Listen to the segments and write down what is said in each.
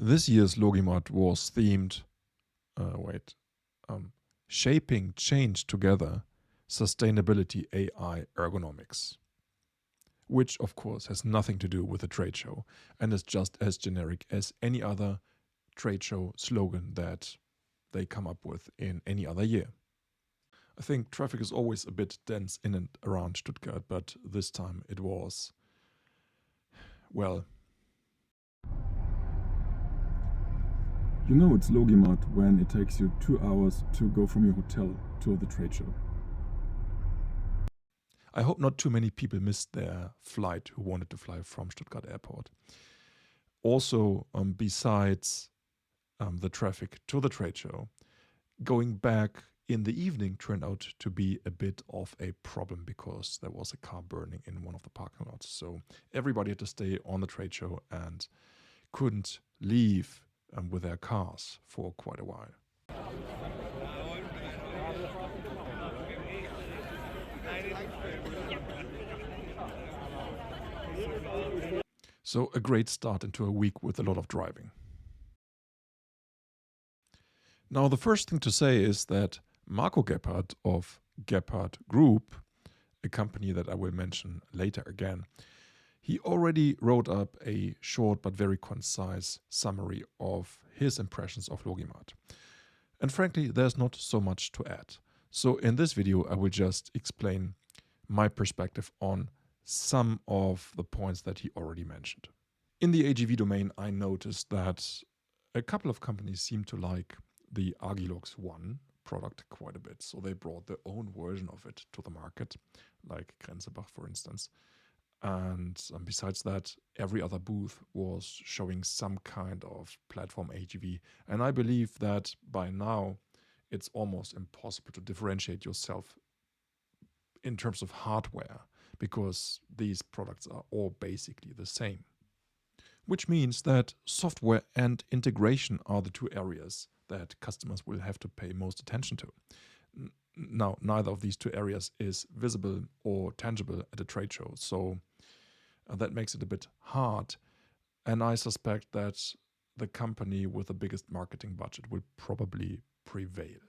This year's LogiMAT was themed, shaping change together, sustainability, AI, ergonomics. Which of course has nothing to do with the trade show and is just as generic as any other trade show slogan that they come up with in any other year. I think traffic is always a bit dense in and around Stuttgart, but this time it was, well... You know it's LogiMAT when it takes you 2 hours to go from your hotel to the trade show. I hope not too many people missed their flight who wanted to fly from Stuttgart Airport. Also, besides the traffic to the trade show, going back in the evening turned out to be a bit of a problem because there was a car burning in one of the parking lots. So everybody had to stay on the trade show and couldn't leave with their cars for quite a while. So a great start into a week with a lot of driving. Now the first thing to say is that Marco Gebhardt of Gebhardt Group, a company that I will mention later again, he already wrote up a short but very concise summary of his impressions of LogiMAT. And frankly, there's not so much to add. So in this video, I will just explain my perspective on some of the points that he already mentioned. In the AGV domain, I noticed that a couple of companies seem to like the Argilox One product quite a bit. So they brought their own version of it to the market, like Gebhardt, for instance. And besides that, every other booth was showing some kind of platform AGV. And I believe that by now, it's almost impossible to differentiate yourself in terms of hardware, because these products are all basically the same. Which means that software and integration are the two areas that customers will have to pay most attention to. Now, neither of these two areas is visible or tangible at a trade show, so that makes it a bit hard. And I suspect that the company with the biggest marketing budget will probably prevail.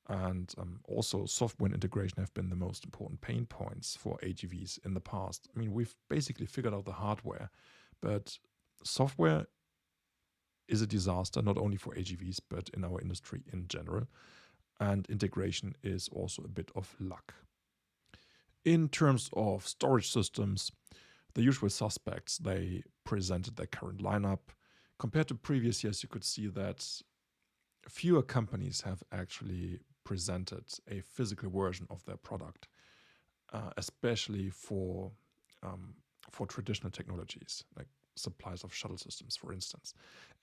And also software and integration have been the most important pain points for AGVs in the past. I mean, we've basically figured out the hardware, but software is a disaster, not only for AGVs, but in our industry in general. And integration is also a bit of luck. In terms of storage systems, the usual suspects, they presented their current lineup. Compared to previous years, you could see that fewer companies have actually presented a physical version of their product, especially for traditional technologies, like suppliers of shuttle systems, for instance.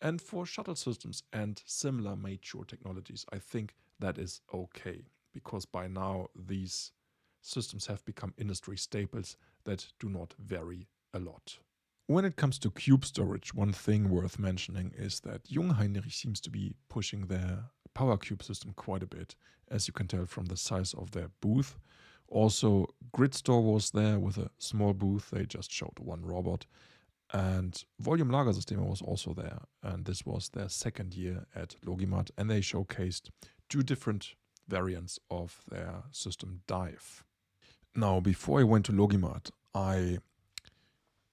And for shuttle systems and similar mature technologies, I think that is okay, because by now these systems have become industry staples that do not vary a lot. When it comes to cube storage, one thing worth mentioning is that Jungheinrich seems to be pushing their Power Cube system quite a bit, as you can tell from the size of their booth. Also, Gridstore was there with a small booth. They just showed one robot. And Volume Lagersysteme was also there. And this was their second year at LogiMAT. And they showcased two different variants of their system Dive. Now, before I went to LogiMAT, I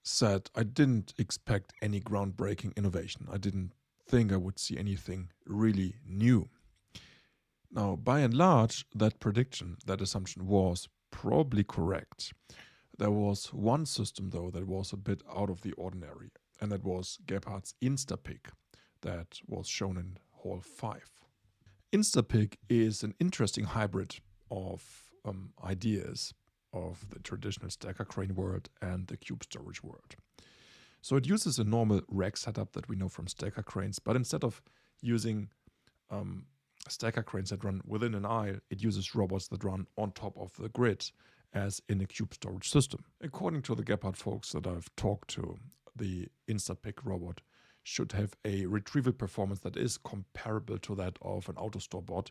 said I didn't expect any groundbreaking innovation. I didn't think I would see anything really new. Now, by and large, that prediction, that assumption was probably correct. There was one system, though, that was a bit out of the ordinary, and that was Gebhardt's Instapick that was shown in Hall 5. Instapick is an interesting hybrid of ideas of the traditional stacker crane world and the cube storage world. So it uses a normal rack setup that we know from stacker cranes, but instead of using stacker cranes that run within an aisle, it uses robots that run on top of the grid, as in a cube storage system. According to the Gebhardt folks that I've talked to, the Instapick robot should have a retrieval performance that is comparable to that of an AutoStore bot.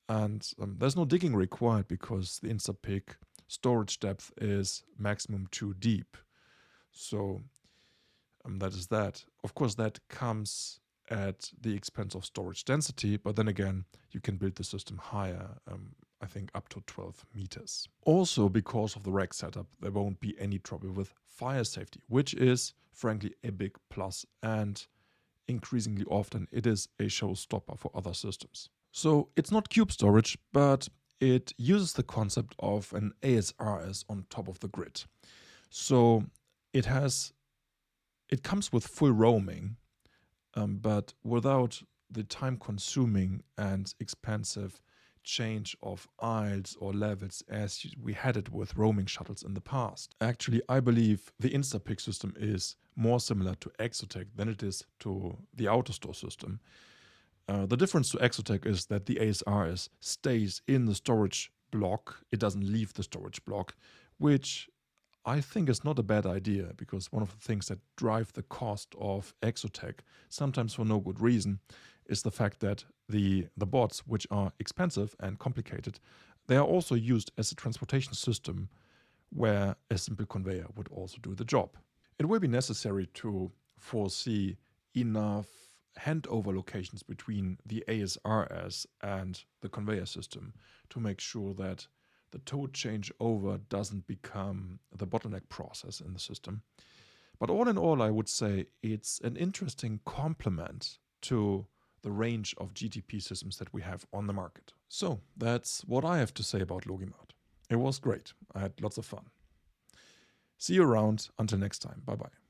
And there's no digging required because the Instapick storage depth is maximum 2 deep. So that is that. Of course, that comes at the expense of storage density, but then again, you can build the system higher, I think up to 12 meters. Also, because of the rack setup, there won't be any trouble with fire safety, which is frankly a big plus, and increasingly often it is a showstopper for other systems. So it's not cube storage, but it uses the concept of an ASRS on top of the grid. So it comes with full roaming, but without the time-consuming and expensive change of aisles or levels as we had it with roaming shuttles in the past. Actually, I believe the Instapick system is more similar to Exotec than it is to the AutoStore system. The difference to Exotec is that the ASRS stays in the storage block. It doesn't leave the storage block, which I think is not a bad idea, because one of the things that drive the cost of Exotec, sometimes for no good reason, is the fact that the bots, which are expensive and complicated, they are also used as a transportation system where a simple conveyor would also do the job. It will be necessary to foresee enough handover locations between the ASRS and the conveyor system to make sure that the total changeover doesn't become the bottleneck process in the system. But all in all, I would say it's an interesting complement to the range of GTP systems that we have on the market. So that's what I have to say about LogiMAT. It was great. I had lots of fun. See you around. Until next time. Bye-bye.